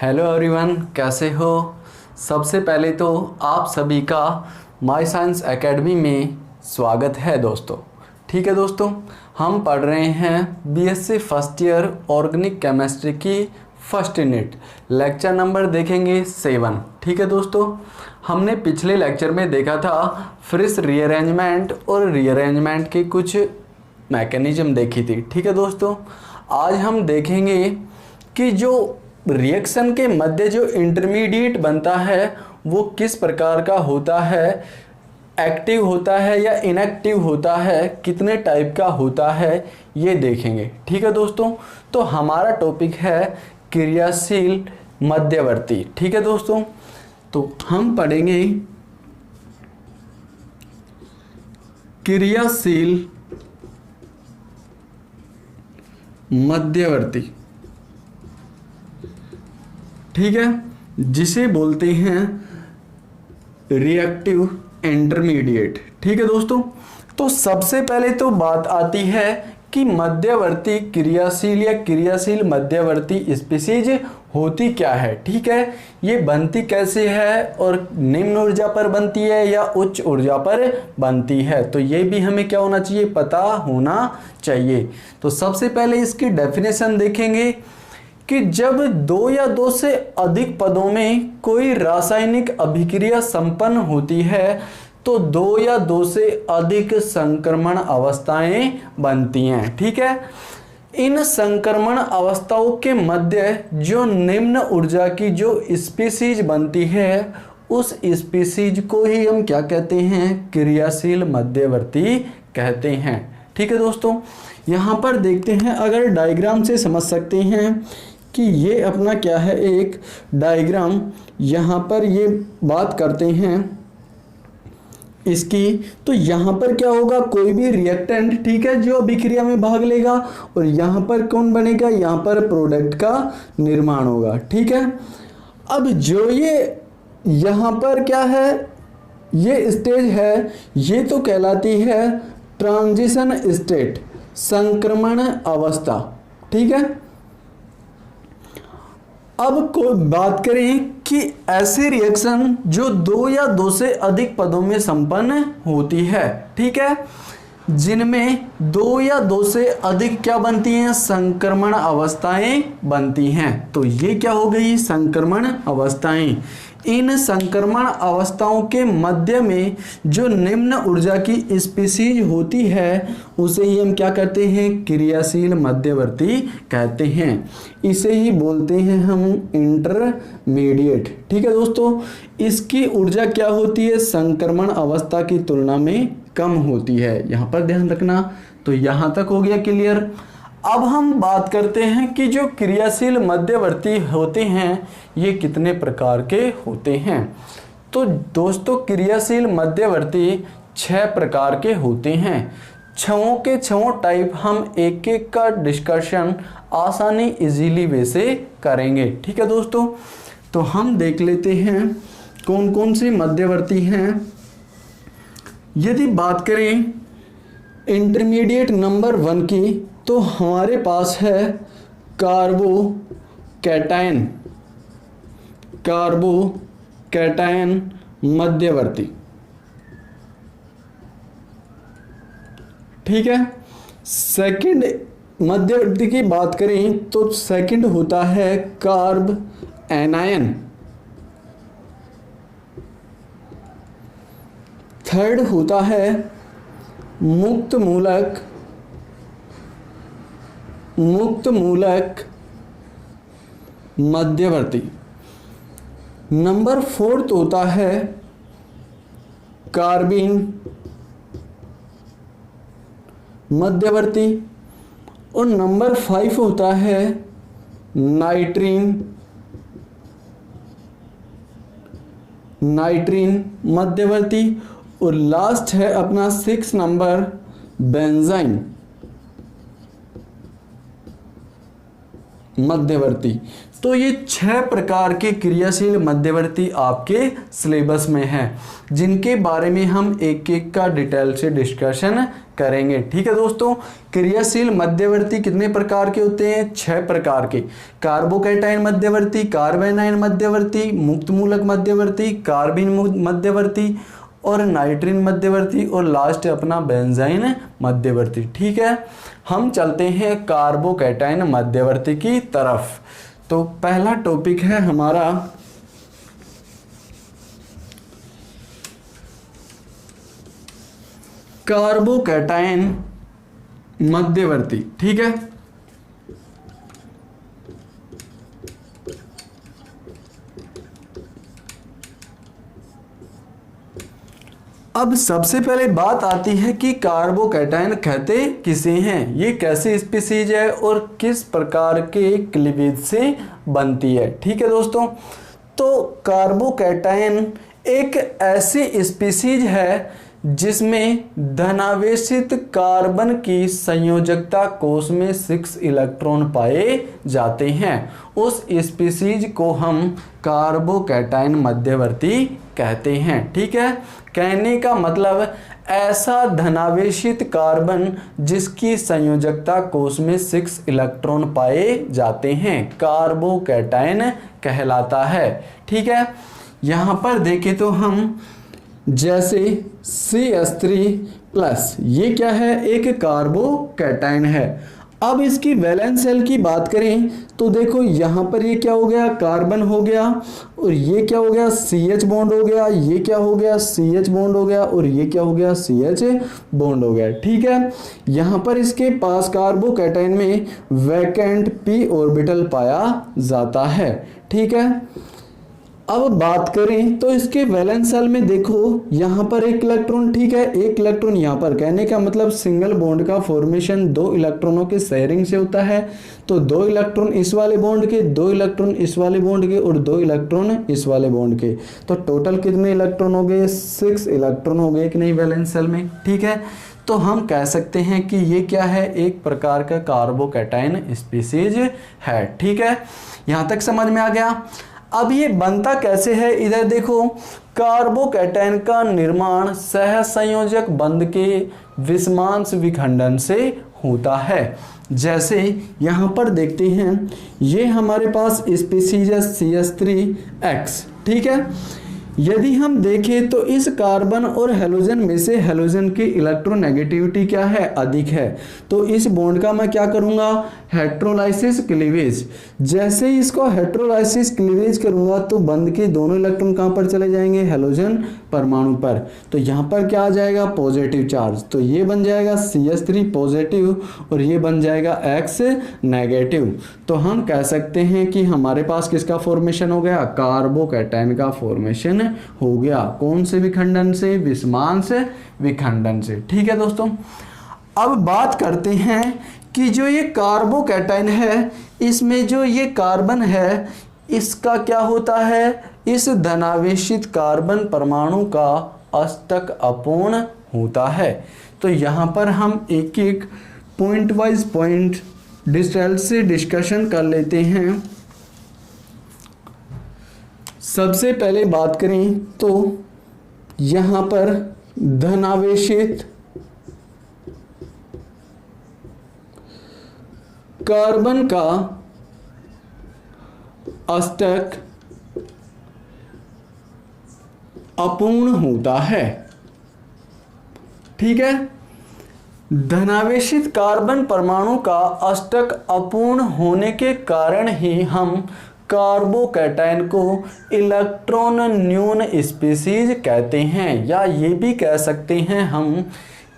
Hello everyone, कैसे हो। सबसे पहले तो आप सभी का माय साइंस एकेडमी में स्वागत है दोस्तों। ठीक है दोस्तों, हम पढ़ रहे हैं BSc first year organic chemistry की फर्स्ट यूनिट। लेक्चर नंबर देखेंगे 7। ठीक है दोस्तों, हमने पिछले लेक्चर में देखा था फ्रिश रीअरेंजमेंट और रीअरेंजमेंट की कुछ मैकेनिज्म देखी थी। ठीक है दोस्तों, आज हम देखेंगे कि जो रिएक्शन के मध्य जो इंटरमीडिएट बनता है वो किस प्रकार का होता है, एक्टिव होता है या इनएक्टिव होता है, कितने टाइप का होता है, ये देखेंगे। ठीक है दोस्तों, तो हमारा टॉपिक है क्रियाशील मध्यवर्ती। ठीक है दोस्तों, तो हम पढ़ेंगे क्रियाशील मध्यवर्ती। ठीक है, जिसे बोलते हैं रिएक्टिव इंटरमीडिएट। ठीक है दोस्तों, तो सबसे पहले तो बात आती है कि मध्यवर्ती क्रियाशील या क्रियाशील मध्यवर्ती स्पीशीज होती क्या है। ठीक है, ये बनती कैसे है और निम्न ऊर्जा पर बनती है या उच्च ऊर्जा पर बनती है, तो ये भी हमें क्या होना चाहिए, पता होना चाहिए। तो सबसे पहले इसकी डेफिनेशन देखेंगे कि जब दो या दो से अधिक पदों में कोई रासायनिक अभिक्रिया संपन्न होती है तो दो या दो से अधिक संक्रमण अवस्थाएं बनती हैं। ठीक है, इन संक्रमण अवस्थाओं के मध्य जो निम्न ऊर्जा की जो स्पीशीज बनती है उस स्पीशीज को ही हम क्या कहते हैं, क्रियाशील मध्यवर्ती कहते हैं। ठीक है दोस्तों, यहाँ पर देखते हैं, अगर डायग्राम से समझ सकते हैं कि ये अपना क्या है, एक डायग्राम। यहाँ पर ये बात करते हैं इसकी, तो यहाँ पर क्या होगा, कोई भी रिएक्टेंट, ठीक है, जो अभिक्रिया में भाग लेगा और यहाँ पर कौन बनेगा, यहाँ पर प्रोडक्ट का निर्माण होगा। ठीक है, अब जो ये यहाँ पर क्या है, ये स्टेज है, ये तो कहलाती है ट्रांजिशन स्टेट, संक्रमण अवस्था। ठीक है, अब को बात करें कि ऐसे रिएक्शन जो दो या दो से अधिक पदों में संपन्न होती है, ठीक है, जिनमें दो या दो से अधिक क्या बनती हैं, संक्रमण अवस्थाएं बनती हैं। तो ये क्या हो गई, संक्रमण अवस्थाएं। इन संक्रमण अवस्थाओं के मध्य में जो निम्न ऊर्जा की स्पीशीज होती है उसे ही हम क्या कहते हैं, क्रियाशील मध्यवर्ती कहते हैं। इसे ही बोलते हैं हम इंटरमीडिएट। ठीक है दोस्तों, इसकी ऊर्जा क्या होती है, संक्रमण अवस्था की तुलना में कम होती है। यहाँ पर ध्यान रखना। तो यहाँ तक हो गया क्लियर। अब हम बात करते हैं कि जो क्रियाशील मध्यवर्ती होते हैं ये कितने प्रकार के होते हैं। तो दोस्तों, क्रियाशील मध्यवर्ती 6 प्रकार के होते हैं। छहों के छहों टाइप हम एक एक का डिस्कशन आसानी इजीली वे से करेंगे। ठीक है दोस्तों, तो हम देख लेते हैं कौन कौन से मध्यवर्ती हैं। यदि बात करें इंटरमीडिएट नंबर 1 की, तो हमारे पास है कार्बो कैटायन मध्यवर्ती। ठीक है, सेकंड मध्यवर्ती की बात करें तो सेकंड होता है कार्ब एनायन। थर्ड होता है मुक्त मूलक मध्यवर्ती। नंबर 4 होता है कार्बीन मध्यवर्ती और नंबर 5 होता है नाइट्रीन मध्यवर्ती और लास्ट है अपना 6 नंबर बेंजाइन मध्यवर्ती। तो ये 6 प्रकार के क्रियाशील मध्यवर्ती आपके सिलेबस में हैं, जिनके बारे में हम एक एक का डिटेल से डिस्कशन करेंगे। ठीक है दोस्तों, क्रियाशील मध्यवर्ती कितने प्रकार के होते हैं? 6 प्रकार के। कार्बोकैटायन मध्यवर्ती, कार्बेनाइन मध्यवर्ती, मुक्त मूलक मध्यवर्ती, कार्बिन मध्यवर्ती और नाइट्रिन मध्यवर्ती और लास्ट अपना बेंजाइन मध्यवर्ती। ठीक है, हम चलते हैं कार्बोकैटायन मध्यवर्ती की तरफ। तो पहला टॉपिक है हमारा कार्बोकैटायन मध्यवर्ती। ठीक है, अब सबसे पहले बात आती है कि कार्बोकैटायन कहते किसे हैं, ये कैसे स्पीसीज है और किस प्रकार के क्लीवेज से बनती है। ठीक है दोस्तों, तो कार्बोकैटायन एक ऐसी स्पीसीज है जिसमें धनावेशित कार्बन की संयोजकता कोष में 6 इलेक्ट्रॉन पाए जाते हैं। उस स्पीसीज को हम कार्बोकैटायन मध्यवर्ती कहते हैं। ठीक है, कहने का मतलब ऐसा धनावेशित कार्बन जिसकी संयोजकता कोष में 6 इलेक्ट्रॉन पाए जाते हैं, कार्बोकैटायन कहलाता है। ठीक है, यहाँ पर देखें तो हम जैसे CH3+ ये क्या है? एक कार्बोकैटायन है। अब इसकी वैलेंस शेल की बात करें तो देखो यहाँ पर ये क्या हो गया? कार्बन हो गया, और ये क्या हो गया? CH बॉन्ड हो गया, ये क्या हो गया? CH बॉन्ड हो गया, और ये क्या हो गया? CH बॉन्ड हो गया। ठीक है, यहाँ पर इसके पास कार्बोकैटायन में वैकेंट p ऑर्बिटल पाया जाता है। ठीक है, अब बात करें तो इसके वैलेंस शेल में देखो यहाँ पर एक इलेक्ट्रॉन, ठीक है, एक इलेक्ट्रॉन यहाँ पर, कहने का मतलब सिंगल बॉन्ड का फॉर्मेशन 2 इलेक्ट्रॉनों के शेयरिंग से होता है। तो 2 इलेक्ट्रॉन इस वाले बॉन्ड के, 2 इलेक्ट्रॉन इस वाले बॉन्ड के और 2 इलेक्ट्रॉन इस वाले बॉन्ड के, तो टोटल कितने इलेक्ट्रॉन हो गए? 6 इलेक्ट्रॉन हो गए कि नहीं वैलेंस शेल में। ठीक है, तो हम कह सकते हैं कि ये क्या है? एक प्रकार का कार्बोकैटायन स्पीसीज है। ठीक है, यहाँ तक समझ में आ गया। अब ये बनता कैसे है? इधर देखो, कार्बोकैटायन का निर्माण सहसंयोजक बंध के विषमांश विखंडन से होता है। जैसे यहाँ पर देखते हैं, ये हमारे पास स्पीसीज है CH3X। ठीक है, यदि हम देखें तो इस कार्बन और हेलोजन में से हेलोजन की इलेक्ट्रोनेगेटिविटी क्या है? अधिक है। तो इस बॉन्ड का मैं क्या करूंगा? हेट्रोलाइसिस क्लीवेज। जैसे ही इसको हेट्रोलाइसिस क्लीवेज करूंगा तो बंध के दोनों इलेक्ट्रॉन कहां पर चले जाएंगे? हेलोजन परमाणु पर। तो यहां पर क्या आ जाएगा? Positive charge. तो ये बन जाएगा CH3 पॉजिटिव और ये बन जाएगा X नेगेटिव। तो हम कह सकते हैं कि हमारे पास किसका फॉर्मेशन हो गया? कार्बोकैटायन का फॉर्मेशन हो गया। कौन से विखंडन से? विषमांश विखंडन से। ठीक है दोस्तों, अब बात करते हैं कि जो ये कार्बोकैटायन है, इसमें जो ये कार्बन है इसका क्या होता है? इस धनावेशित कार्बन परमाणु का अष्टक अपूर्ण होता है। तो यहाँ पर हम एक एक पॉइंट वाइज पॉइंट डिटेल से डिस्कशन कर लेते हैं। सबसे पहले बात करें तो यहाँ पर धनावेशित कार्बन का अष्टक अपूर्ण होता है। ठीक है, धनावेशित कार्बन परमाणु का अष्टक अपूर्ण होने के कारण ही हम कार्बोकैटायन को इलेक्ट्रॉन न्यून स्पीसीज कहते हैं, या ये भी कह सकते हैं हम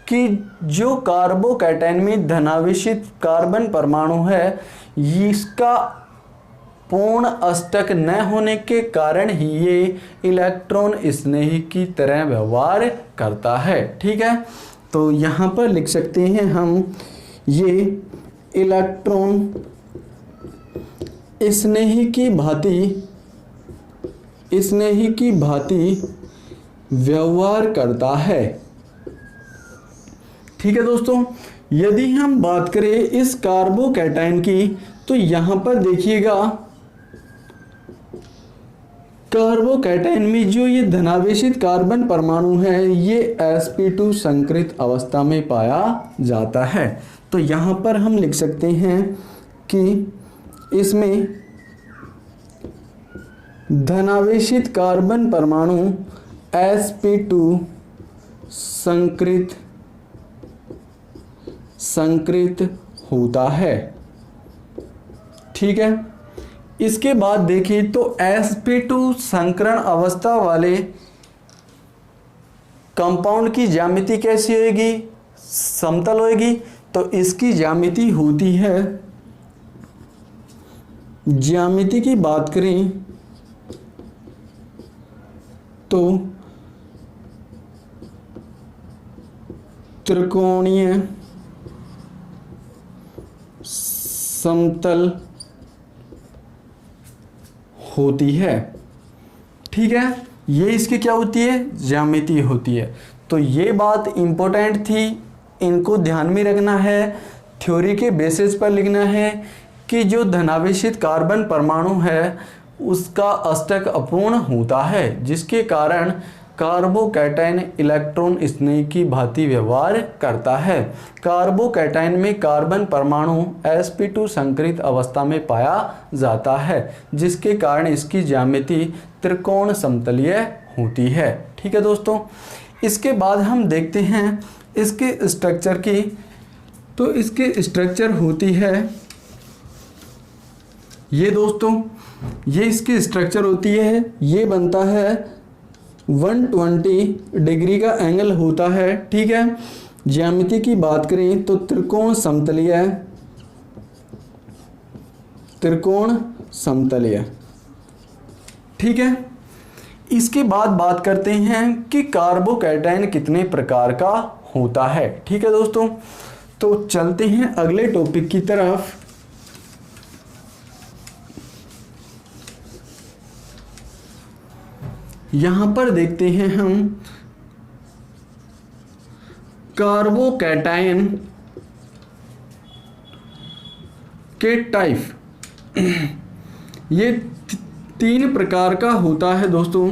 कि जो कार्बोकैटायन में धनावेशित कार्बन परमाणु है इसका पूर्ण अष्टक न होने के कारण ही ये इलेक्ट्रॉन स्नेही की तरह व्यवहार करता है। ठीक है, तो यहाँ पर लिख सकते हैं हम ये इलेक्ट्रॉन स्नेही की भांति व्यवहार करता है। ठीक है दोस्तों, यदि हम बात करें इस कार्बोकैटायन की तो यहाँ पर देखिएगा कार्बोकैटायन में जो ये धनावेशित कार्बन परमाणु है ये sp2 संकृत अवस्था में पाया जाता है। तो यहाँ पर हम लिख सकते हैं कि इसमें धनावेशित कार्बन परमाणु sp2 संकृत होता है। ठीक है, इसके बाद देखिए तो sp2 संकरण अवस्था वाले कंपाउंड की ज्यामिति कैसी होगी, समतल होगी। तो इसकी ज्यामिति होती है, ज्यामिति की बात करें तो त्रिकोणीय समतल होती है। ठीक है, ये इसकी क्या होती है, ज्यामिति होती है। तो ये बात इंपॉर्टेंट थी, इनको ध्यान में रखना है, थ्योरी के बेसिस पर लिखना है कि जो धनावेशित कार्बन परमाणु है उसका अष्टक अपूर्ण होता है, जिसके कारण कार्बोकैटायन इलेक्ट्रॉन स्नेह की भांति व्यवहार करता है। कार्बोकैटायन में कार्बन परमाणु sp2 संकृत अवस्था में पाया जाता है, जिसके कारण इसकी ज्यामिति त्रिकोण समतलीय होती है। ठीक है दोस्तों, इसके बाद हम देखते हैं इसके स्ट्रक्चर की। तो इसके स्ट्रक्चर होती है ये दोस्तों, ये इसकी स्ट्रक्चर होती है, ये बनता है 120 डिग्री का एंगल होता है। ठीक है, ज्यामिति की बात करें तो त्रिकोण समतलीय। ठीक है, इसके बाद बात करते हैं कि कार्बोकैटायन कितने प्रकार का होता है। ठीक है दोस्तों, तो चलते हैं अगले टॉपिक की तरफ। यहां पर देखते हैं हम कार्बोकैटायन के टाइप। ये तीन प्रकार का होता है दोस्तों।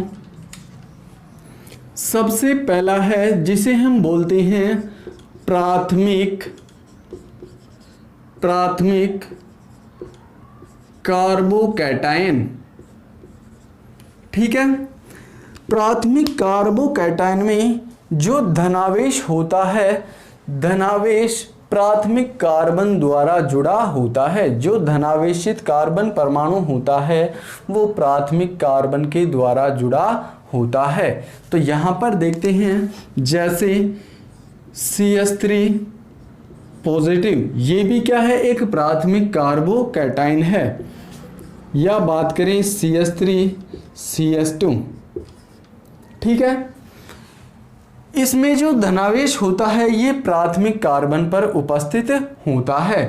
सबसे पहला है जिसे हम बोलते हैं प्राथमिक कार्बोकैटायन। ठीक है, प्राथमिक कार्बोकैटायन में जो धनावेश होता है, धनावेश प्राथमिक कार्बन द्वारा जुड़ा होता है। जो धनावेशित कार्बन परमाणु होता है वो प्राथमिक कार्बन के द्वारा जुड़ा होता है। तो यहाँ पर देखते हैं जैसे CH3 पॉजिटिव, ये भी क्या है, एक प्राथमिक कार्बोकैटायन है। या बात करें CH3 CH2। ठीक है, इसमें जो धनावेश होता है ये प्राथमिक कार्बन पर उपस्थित होता है।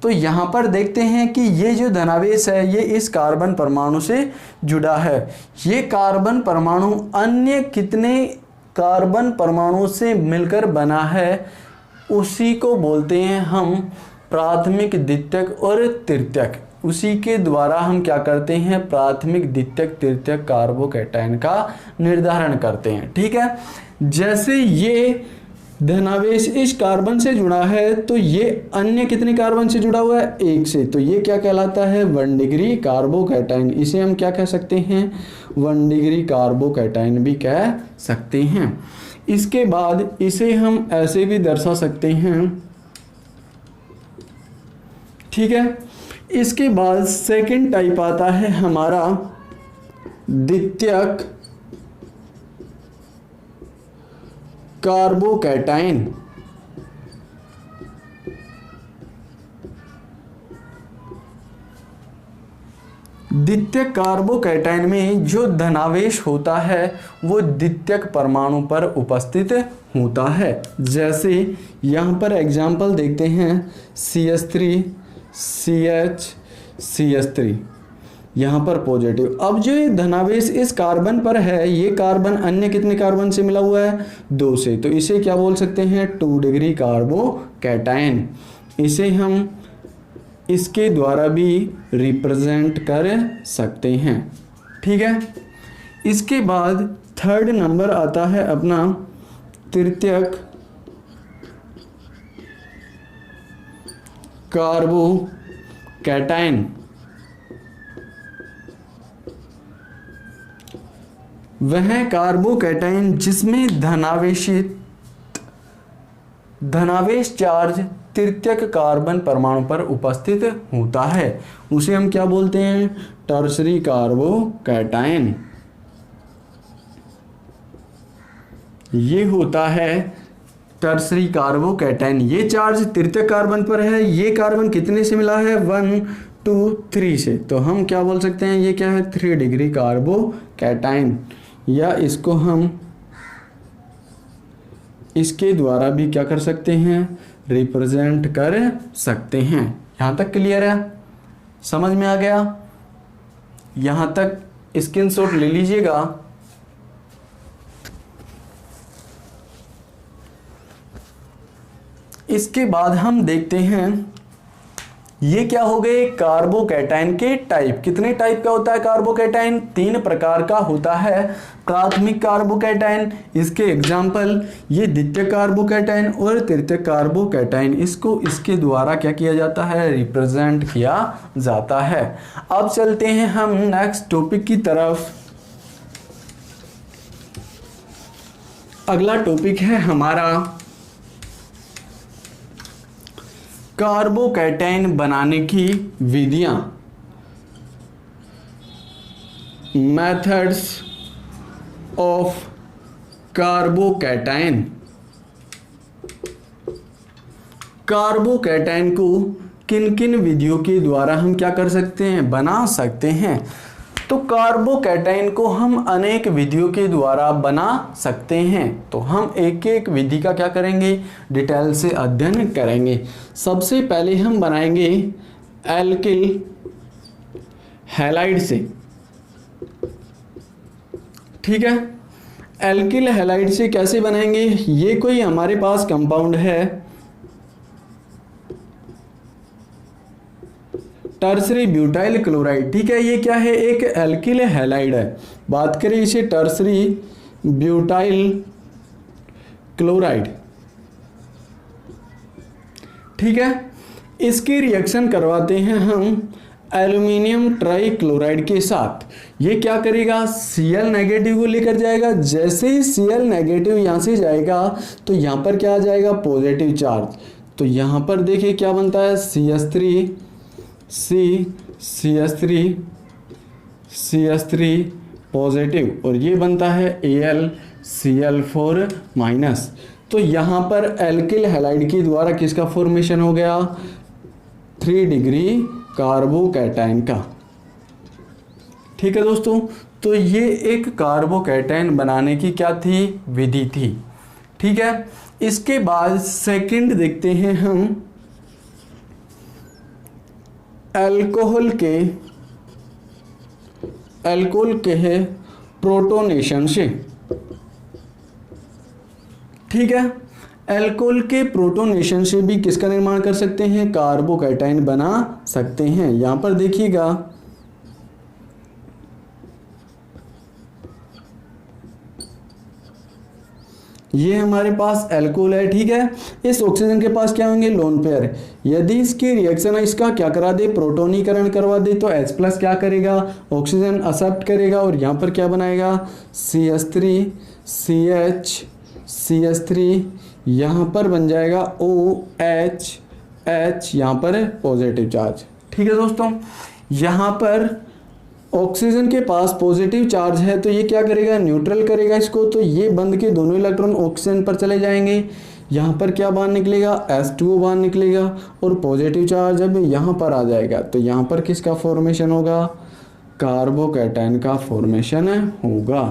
तो यहाँ पर देखते हैं कि ये जो धनावेश है ये इस कार्बन परमाणु से जुड़ा है। ये कार्बन परमाणु अन्य कितने कार्बन परमाणु से मिलकर बना है उसी को बोलते हैं हम प्राथमिक, द्वितीयक और तृतीयक। उसी के द्वारा हम क्या करते हैं, प्राथमिक, द्वितीयक, तृतीयक कार्बोकैटायन का निर्धारण करते हैं। ठीक है, जैसे ये धनावेश इस कार्बन से जुड़ा है तो ये अन्य कितने कार्बन से जुड़ा हुआ है, एक से। तो ये क्या कहलाता है, 1 डिग्री कार्बोकैटायन। इसे हम क्या कह सकते हैं, 1 डिग्री कार्बोकैटायन भी कह सकते हैं। इसके बाद इसे हम ऐसे भी दर्शा सकते हैं। ठीक है, इसके बाद सेकंड टाइप आता है हमारा द्वितीयक कार्बोकैटायन। द्वितीयक कार्बोकैटायन में जो धनावेश होता है वो द्वितीयक परमाणु पर उपस्थित होता है। जैसे यहाँ पर एग्जाम्पल देखते हैं CH3 CH CH3, यहाँ पर पॉजिटिव। अब जो ये धनावेश इस कार्बन पर है, ये कार्बन अन्य कितने कार्बन से मिला हुआ है, 2 से। तो इसे क्या बोल सकते हैं, 2 डिग्री कार्बोकैटायन। इसे हम इसके द्वारा भी रिप्रेजेंट कर सकते हैं। ठीक है, इसके बाद थर्ड नंबर आता है अपना तृतीयक कार्बोकैटायन। वह कार्बोकैटायन जिसमें धनावेश चार्ज तृतीयक कार्बन परमाणु पर उपस्थित होता है उसे हम क्या बोलते हैं? Tertiary carbocation. ये होता है टर्शरी कार्बोकैटायन। ये चार्ज तृतीयक कार्बन पर है। ये कार्बन कितने से मिला है? 1 2 3 से। तो हम क्या बोल सकते हैं? ये क्या है? 3 डिग्री कार्बोकैटायन। या इसको हम इसके द्वारा भी क्या कर सकते हैं? रिप्रेजेंट कर सकते हैं। यहां तक क्लियर है? समझ में आ गया? यहां तक स्क्रीनशॉट ले लीजिएगा। इसके बाद हम देखते हैं ये क्या हो गए? कार्बोकैटायन के टाइप। कितने टाइप का होता है कार्बोकैटायन? 3 प्रकार का होता है। प्राथमिक कार्बोकैटायन, इसके एग्जाम्पल ये द्वितीयक कार्बोकैटायन और तृतीयक कार्बोकैटायन। इसको इसके द्वारा क्या किया जाता है? रिप्रेजेंट किया जाता है। अब चलते हैं हम नेक्स्ट टॉपिक की तरफ। अगला टॉपिक है हमारा कार्बोकैटायन बनाने की विधियां, मेथड्स ऑफ कार्बोकैटायन। कार्बोकैटायन को किन किन विधियों के द्वारा हम क्या कर सकते हैं? बना सकते हैं। तो कार्बोकैटायन को हम अनेक विधियों के द्वारा बना सकते हैं। तो हम एक एक विधि का क्या करेंगे? डिटेल से अध्ययन करेंगे। सबसे पहले हम बनाएंगे एल्किल हैलाइड से। ठीक है, एल्किल हैलाइड से कैसे बनाएंगे? ये कोई हमारे पास कंपाउंड है टर्सरी ब्यूटाइल क्लोराइड। ठीक है, ये क्या है? एक एल्किल हैलाइड है। बात करें इसे टर्सरी ब्यूटाइल क्लोराइड। ठीक है, इसकी रिएक्शन करवाते हैं हम एल्युमिनियम ट्राई क्लोराइड के साथ। ये क्या करेगा? Cl नेगेटिव को लेकर जाएगा। जैसे ही Cl नेगेटिव यहां से जाएगा तो यहां पर क्या आ जाएगा? Positive charge. तो यहां पर देखिए क्या बनता है? CH3 पॉजिटिव और ये बनता है AlCl4 माइनस। तो यहाँ पर एल्किल हैलाइड के द्वारा किसका फॉर्मेशन हो गया? 3 डिग्री कार्बोकैटायन का। ठीक है दोस्तों, तो ये एक कार्बोकैटायन बनाने की क्या थी? विधि थी। ठीक है, इसके बाद सेकंड देखते हैं हम अल्कोहल के है प्रोटोनेशन से। ठीक है, अल्कोहल के प्रोटोनेशन से भी किसका निर्माण कर सकते हैं? कार्बोकैटायन बना सकते हैं। यहां पर देखिएगा ये हमारे पास अल्कोहल है। ठीक है, इस ऑक्सीजन के पास क्या होंगे? Lone pair. यदि इसकी रिएक्शन इसका क्या करा दे? प्रोटोनीकरण करवा दे तो H+ क्या करेगा? ऑक्सीजन एक्सेप्ट करेगा और यहाँ पर क्या बनाएगा? CH3 यहाँ पर बन जाएगा OH, यहाँ पर पॉजिटिव चार्ज। ठीक है दोस्तों, यहाँ पर ऑक्सीजन के पास पॉजिटिव चार्ज है तो ये क्या करेगा? न्यूट्रल करेगा इसको। तो ये बंद के दोनों इलेक्ट्रॉन ऑक्सीजन पर चले जाएंगे। यहाँ पर क्या बाहर निकलेगा? H2O बाहर निकलेगा और पॉजिटिव चार्ज जब यहाँ पर आ जाएगा तो यहाँ पर किसका फॉर्मेशन होगा? कार्बोकैटायन का फॉर्मेशन होगा।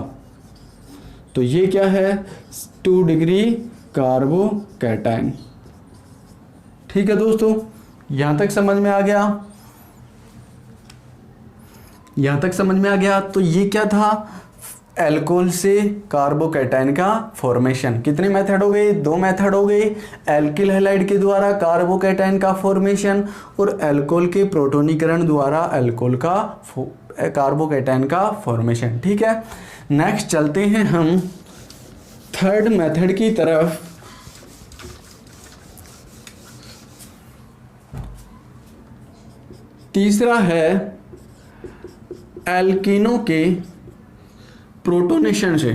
तो ये क्या है? 2 डिग्री कार्बोकैटायन। ठीक है दोस्तों, यहाँ तक समझ में आ गया? यहां तक समझ में आ गया? तो ये क्या था? अल्कोहल से कार्बोकैटायन का फॉर्मेशन। कितने मेथड हो गए? 2 मेथड हो गए। एल्किल हैलाइड के द्वारा कार्बोकैटायन का फॉर्मेशन और अल्कोहल के प्रोटोनीकरण द्वारा कार्बोकैटायन का फॉर्मेशन। ठीक है, नेक्स्ट चलते हैं हम थर्ड मेथड की तरफ। तीसरा है एल्कीनों के प्रोटोनेशन से।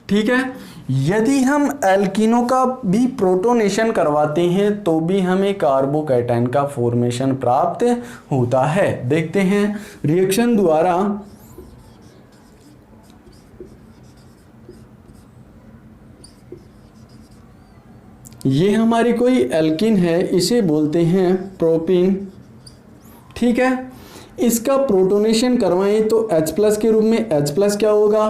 ठीक है, यदि हम एल्कीनों का भी प्रोटोनेशन करवाते हैं तो भी हमें कार्बोकैटायन का फॉर्मेशन प्राप्त होता है। देखते हैं रिएक्शन द्वारा ये हमारी कोई एल्कीन है, इसे बोलते हैं प्रोपीन। ठीक है, इसका प्रोटोनेशन करवाएं तो H+ के रूप में H+ क्या होगा,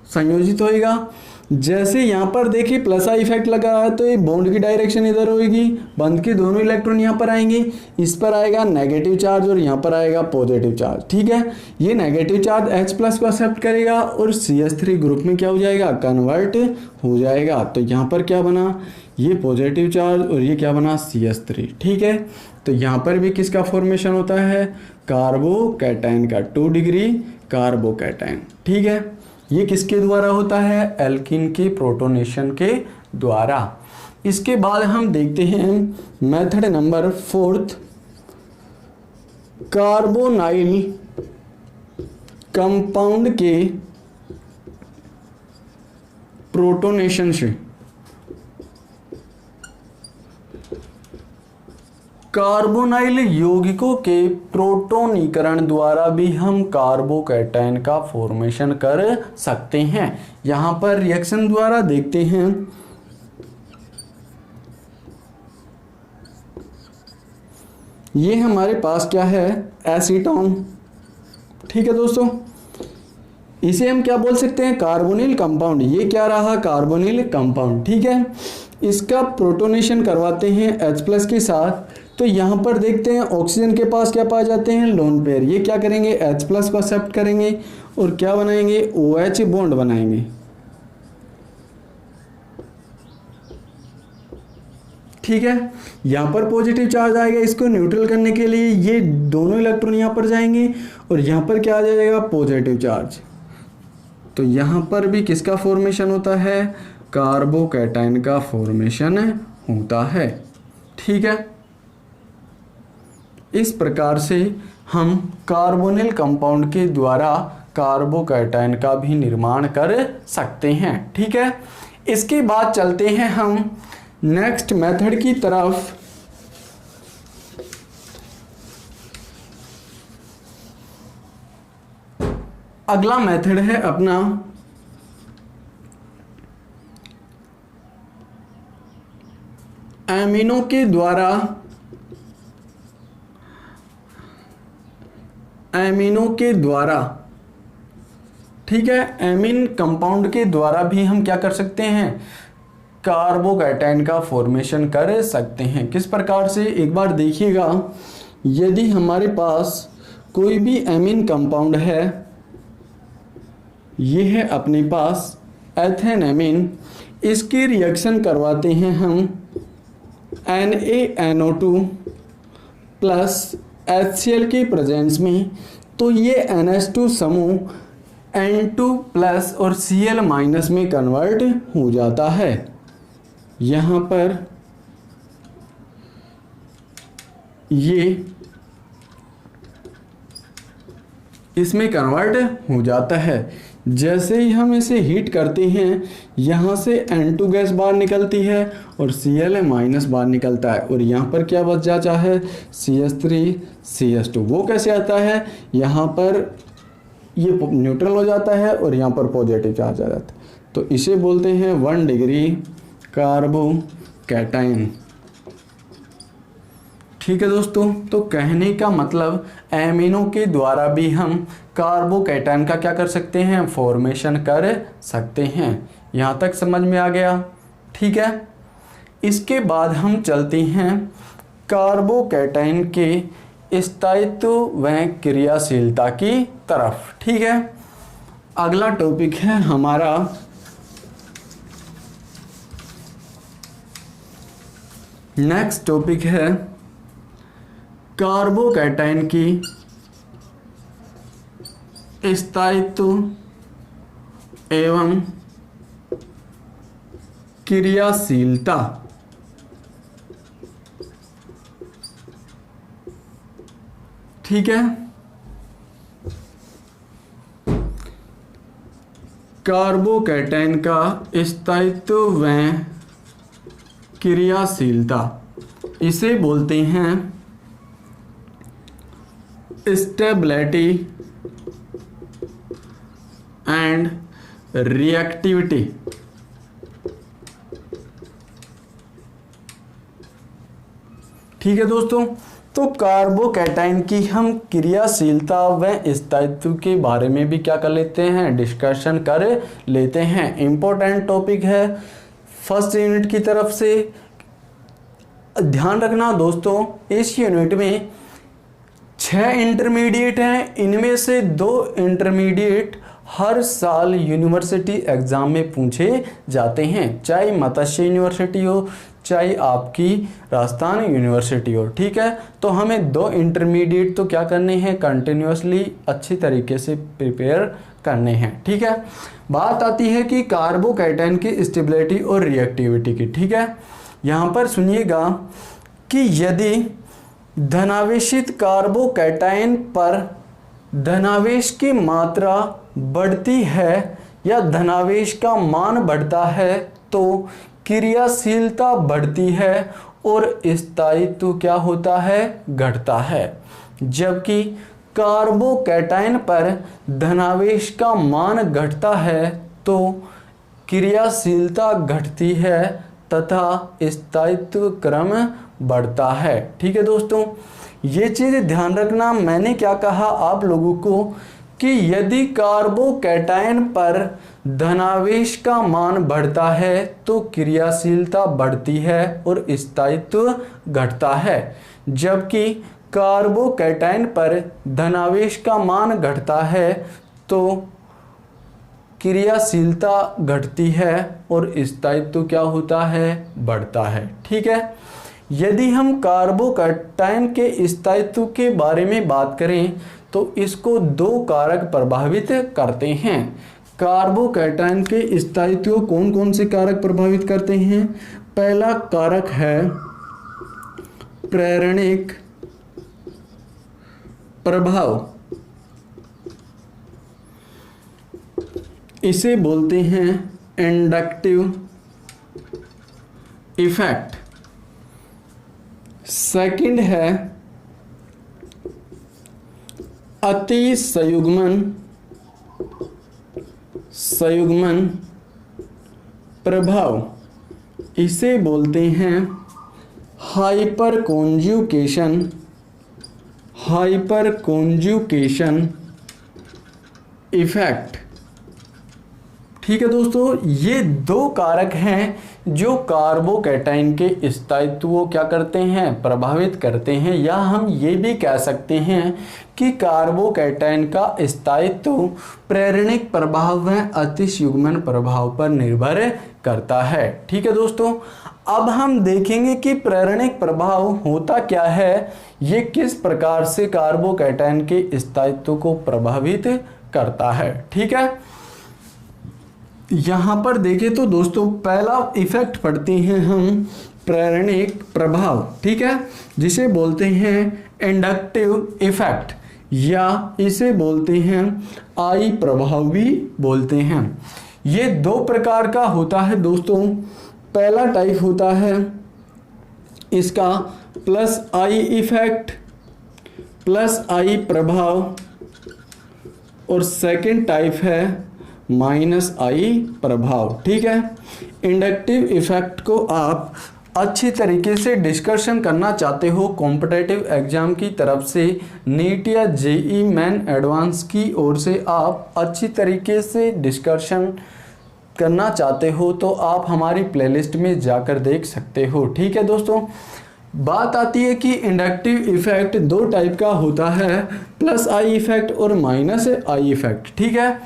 संयोजित होएगा। जैसे यहाँ पर देखिए प्लस आई इफेक्ट लगा है तो ये बॉन्ड की डायरेक्शन इधर होएगी, बंद के दोनों इलेक्ट्रॉन यहाँ पर आएंगे, इस पर आएगा नेगेटिव चार्ज और यहाँ पर आएगा पॉजिटिव चार्ज। ठीक है, ये नेगेटिव चार्ज H+ को एक्सेप्ट करेगा और CH3 ग्रुप में क्या हो जाएगा, कन्वर्ट हो जाएगा। तो यहाँ पर क्या बना, ये पॉजिटिव चार्ज और ये क्या बना, CH3। ठीक है, तो यहाँ पर भी किसका फॉर्मेशन होता है, कार्बोकैटायन का, 2 डिग्री कार्बोकैटायन। ठीक है, ये किसके द्वारा होता है, एल्कीन के प्रोटोनेशन के द्वारा। इसके बाद हम देखते हैं मेथड नंबर 4, कार्बोनाइल कंपाउंड के प्रोटोनेशन से। कार्बोनाइल यौगिकों के प्रोटोनीकरण द्वारा भी हम कार्बोकैटायन का फॉर्मेशन कर सकते हैं। यहां पर रिएक्शन द्वारा देखते हैं, ये हमारे पास क्या है, एसीटोन। ठीक है दोस्तों, इसे हम क्या बोल सकते हैं, कार्बोनिल कंपाउंड। ये क्या रहा, कार्बोनिल कंपाउंड। ठीक है, इसका प्रोटोनेशन करवाते हैं H+ के साथ, तो यहाँ पर देखते हैं ऑक्सीजन के पास क्या पाए जाते हैं, लोन पेयर। ये क्या करेंगे, H+ को एक्सेप्ट करेंगे और क्या बनाएंगे, OH बॉन्ड बनाएंगे। ठीक है, यहाँ पर पॉजिटिव चार्ज आएगा, इसको न्यूट्रल करने के लिए ये दोनों इलेक्ट्रॉन यहाँ पर जाएंगे और यहाँ पर क्या आ जाएगा, पॉजिटिव चार्ज। तो यहाँ पर भी किसका फॉर्मेशन होता है, कार्बोकैटायन का फॉर्मेशन होता है। ठीक है, इस प्रकार से हम कार्बोनिल कंपाउंड के द्वारा कार्बोकैटायन का भी निर्माण कर सकते हैं। ठीक है, इसके बाद चलते हैं हम नेक्स्ट मेथड की तरफ। अगला मेथड है अपना एमिनो के द्वारा, एमिनो के द्वारा। ठीक है, एमीन कंपाउंड के द्वारा भी हम क्या कर सकते हैं, कार्बोकैटायन का फॉर्मेशन कर सकते हैं। किस प्रकार से, एक बार देखिएगा, यदि हमारे पास कोई भी एमीन कंपाउंड है, ये है अपने पास एथेन एमीन, इसकी रिएक्शन करवाते हैं हम NaNO2 प्लस HCl के प्रेजेंस में, तो ये NH2 समूह N2 प्लस और Cl माइनस में कन्वर्ट हो जाता है। यहाँ पर ये इसमें कन्वर्ट हो जाता है। जैसे ही हम इसे हीट करते हैं, यहाँ से N2 गैस बाहर निकलती है और Cl माइनस बाहर निकलता है और यहाँ पर क्या बच जाता है, CH3 CH2। वो कैसे आता है, यहाँ पर ये न्यूट्रल हो जाता है और यहाँ पर पॉजिटिव चार्ज आ जाता है, तो इसे बोलते हैं 1 डिग्री कार्बोकैटायन। ठीक है दोस्तों, तो कहने का मतलब एमिनो के द्वारा भी हम कार्बोकैटायन का क्या कर सकते हैं, फॉर्मेशन कर सकते हैं। यहाँ तक समझ में आ गया। ठीक है, इसके बाद हम चलते हैं कार्बोकैटायन के स्थायित्व व क्रियाशीलता की तरफ। ठीक है, अगला टॉपिक है हमारा नेक्स्ट टॉपिक है कार्बोकैटायन की स्थायित्व एवं क्रियाशीलता। ठीक है, कार्बोकैटायन का स्थायित्व व क्रियाशीलता, इसे बोलते हैं स्टेबिलिटी एंड रिएक्टिविटी। ठीक है दोस्तों, तो कार्बोकैटायन की हम क्रियाशीलता व स्थायित्व के बारे में भी क्या कर लेते हैं, डिस्कशन कर लेते हैं। इंपॉर्टेंट टॉपिक है फर्स्ट यूनिट की तरफ से। ध्यान रखना दोस्तों, इस यूनिट में 6 इंटरमीडिएट हैं, इनमें से 2 इंटरमीडिएट हर साल यूनिवर्सिटी एग्जाम में पूछे जाते हैं, चाहे मत्स्य यूनिवर्सिटी हो चाहे आपकी राजस्थान यूनिवर्सिटी हो। ठीक है, तो हमें 2 इंटरमीडिएट तो क्या करने हैं, कंटिन्यूसली अच्छी तरीके से प्रिपेयर करने हैं। ठीक है, बात आती है कि कार्बोकैटायन की स्टेबिलिटी और रिएक्टिविटी की। ठीक है, यहाँ पर सुनिएगा कि यदि धनावेशित कार्बोकैटायन पर धनावेश की मात्रा बढ़ती है या धनावेश का मान बढ़ता है तो क्रियाशीलता बढ़ती है और स्थायित्व क्या होता है, घटता है। जबकि कार्बोकैटायन पर धनावेश का मान घटता है तो क्रियाशीलता घटती है तथा स्थायित्व क्रम बढ़ता है। ठीक है दोस्तों, ये चीज़ ध्यान रखना। मैंने क्या कहा आप लोगों को कि यदि कार्बोकैटायन पर धनावेश का मान बढ़ता है तो क्रियाशीलता बढ़ती है और स्थायित्व घटता है, जबकि कार्बोकैटायन पर धनावेश का मान घटता है तो क्रियाशीलता घटती है और स्थायित्व क्या होता है, बढ़ता है। ठीक है, यदि हम कार्बोकैटायन के स्थायित्व के बारे में बात करें तो इसको 2 कारक प्रभावित करते हैं। कार्बोकैटायन के स्थायित्व को कौन कौन से कारक प्रभावित करते हैं? पहला कारक है प्रेरणिक प्रभाव, इसे बोलते हैं इंडक्टिव इफेक्ट। सेकंड है अति संयुग्मन प्रभाव, इसे बोलते हैं हाइपर कॉन्जुगेशन इफेक्ट। ठीक है दोस्तों, ये 2 कारक हैं जो कार्बोकैटायन के स्थायित्व को क्या करते हैं, प्रभावित करते हैं। या हम ये भी कह सकते हैं कि कार्बोकैटायन का स्थायित्व प्रेरणिक प्रभाव व अतिसंयुग्मन प्रभाव पर निर्भर करता है। ठीक है दोस्तों, अब हम देखेंगे कि प्रेरणिक प्रभाव होता क्या है, ये किस प्रकार से कार्बोकैटायन के स्थायित्व को प्रभावित करता है। ठीक है, यहाँ पर देखें तो दोस्तों पहला इफेक्ट पढ़ते हैं हम प्रेरणिक प्रभाव। ठीक है, जिसे बोलते हैं इंडक्टिव इफेक्ट या इसे बोलते हैं आई प्रभाव भी बोलते हैं। ये 2 प्रकार का होता है दोस्तों। पहला टाइप होता है इसका प्लस आई इफेक्ट, प्लस आई प्रभाव, और सेकंड टाइप है माइनस आई प्रभाव। ठीक है, इंडक्टिव इफेक्ट को आप अच्छी तरीके से डिस्कशन करना चाहते हो कॉम्पिटिटिव एग्जाम की तरफ से, नीट या जेई मेन एडवांस की ओर से आप अच्छी तरीके से डिस्कशन करना चाहते हो तो आप हमारी प्लेलिस्ट में जाकर देख सकते हो। ठीक है दोस्तों, बात आती है कि इंडक्टिव इफेक्ट 2 टाइप का होता है, प्लस आई इफेक्ट और माइनस आई इफेक्ट। ठीक है,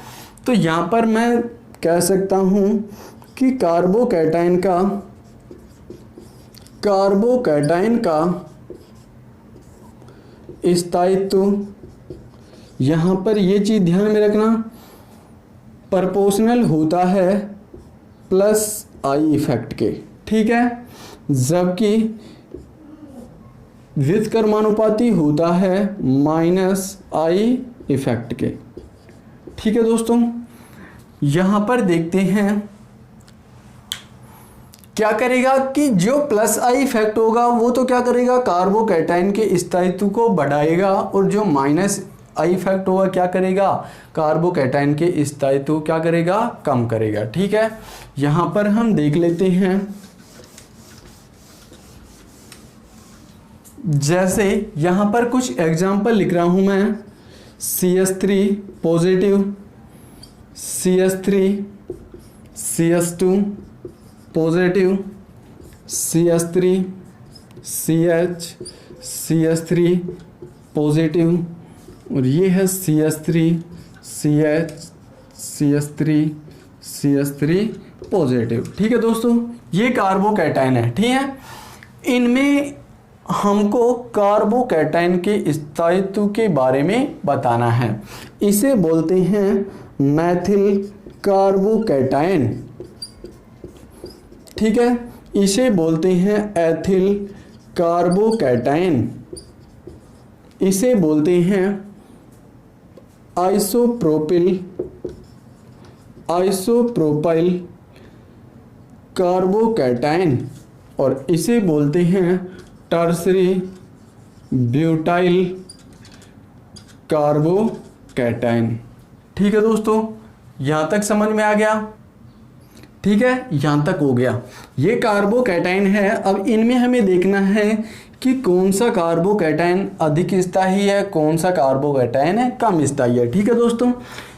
तो यहाँ पर मैं कह सकता हूँ कि कार्बोकैटायन का स्थायित्व, यहाँ पर ये चीज़ ध्यान में रखना, प्रोपोर्शनल होता है प्लस आई इफेक्ट के, ठीक है, जबकि व्युत्क्रमानुपाती होता है माइनस आई इफेक्ट के। ठीक है दोस्तों, यहाँ पर देखते हैं क्या करेगा कि जो प्लस आई इफेक्ट होगा वो तो क्या करेगा, कार्बोकैटायन के स्थायित्व को बढ़ाएगा, और जो माइनस आई इफेक्ट होगा क्या करेगा, कार्बोकैटायन के स्थायित्व क्या करेगा, कम करेगा। ठीक है, यहाँ पर हम देख लेते हैं, जैसे यहाँ पर कुछ एग्जाम्पल लिख रहा हूँ मैं, CH3 positive, CH3, CH2 positive, CH3, CH, CH3 positive, और ये है CH3, CH, CH3, CH3 positive. ठीक है दोस्तों, ये कार्बोकैटायन है। ठीक है, इनमें हमको कार्बोकैटायन के स्थायित्व के बारे में बताना है। इसे बोलते हैं मैथिल कार्बोकैटायन। ठीक है, इसे बोलते हैं एथिल कार्बोकैटायन, इसे बोलते हैं आइसोप्रोपिल, आइसोप्रोपाइल कार्बोकैटायन, और इसे बोलते हैं टर्सरी ब्यूटाइल कार्बोकैटायन। ठीक है दोस्तों, यहाँ तक समझ में आ गया। ठीक है, यहाँ तक हो गया। ये कार्बोकैटायन है। अब इनमें हमें देखना है कि कौन सा कार्बोकैटायन अधिक स्थायी है, कौन सा कार्बोकैटायन है कम स्थायी है। ठीक है दोस्तों,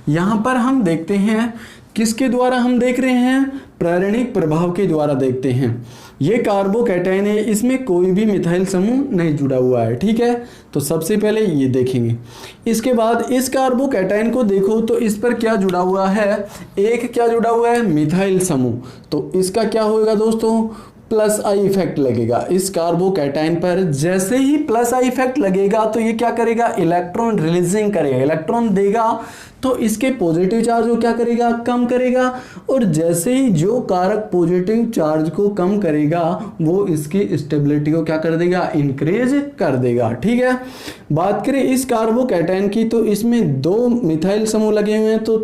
यहाँ पर हम देखते हैं किसके द्वारा हम देख रहे हैं, प्रारणिक प्रभाव के द्वारा देखते हैं। ये कार्बोकैटायन है, इसमें कोई भी मिथाइल समूह नहीं जुड़ा हुआ है। ठीक है, तो सबसे पहले ये देखेंगे। इसके बाद इस कार्बोकैटायन को देखो तो इस पर क्या जुड़ा हुआ है, एक क्या जुड़ा हुआ है, मिथाइल समूह। तो इसका क्या होगा दोस्तों, प्लस आई इफेक्ट लगेगा इस कार्बोकैटायन पर। जैसे ही प्लस आई इफेक्ट लगेगा तो ये क्या करेगा, इलेक्ट्रॉन रिलीजिंग करेगा, इलेक्ट्रॉन देगा, तो इसके पॉजिटिव चार्ज को क्या करेगा, कम करेगा। और जैसे ही जो कारक पॉजिटिव चार्ज को कम करेगा वो इसकी स्टेबिलिटी को क्या कर देगा, इंक्रीज कर देगा। ठीक है, बात करें इस कार्बोकैटायन की तो इसमें 2 मिथाइल समूह लगे हुए हैं, तो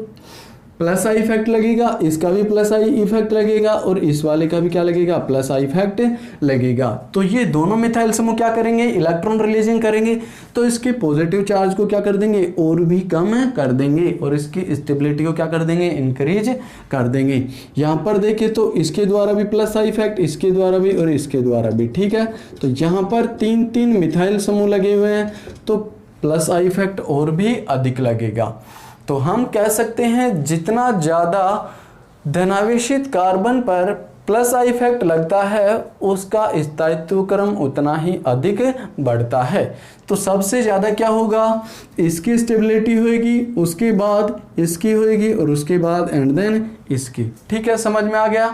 प्लस आई इफेक्ट लगेगा, इसका भी प्लस आई इफेक्ट लगेगा, और इस वाले का भी क्या लगेगा, प्लस आई इफेक्ट लगेगा। तो ये दोनों मिथाइल समूह क्या करेंगे, इलेक्ट्रॉन रिलीजिंग करेंगे, तो इसके पॉजिटिव चार्ज को क्या कर देंगे, और भी कम कर देंगे, और इसकी स्टेबिलिटी को क्या कर देंगे, इंक्रीज कर देंगे। यहाँ पर देखें तो इसके द्वारा भी प्लस आई इफेक्ट, इसके द्वारा भी और इसके द्वारा भी। ठीक है, तो यहाँ पर 3 मिथाइल समूह लगे हुए हैं, तो प्लस आई इफेक्ट और भी अधिक लगेगा। तो हम कह सकते हैं जितना ज़्यादा धनावेशित कार्बन पर प्लस आई इफेक्ट लगता है उसका स्थायित्व क्रम उतना ही अधिक बढ़ता है। तो सबसे ज़्यादा क्या होगा, इसकी स्टेबिलिटी होगी, उसके बाद इसकी होगी, और उसके बाद एंड देन इसकी। ठीक है, समझ में आ गया।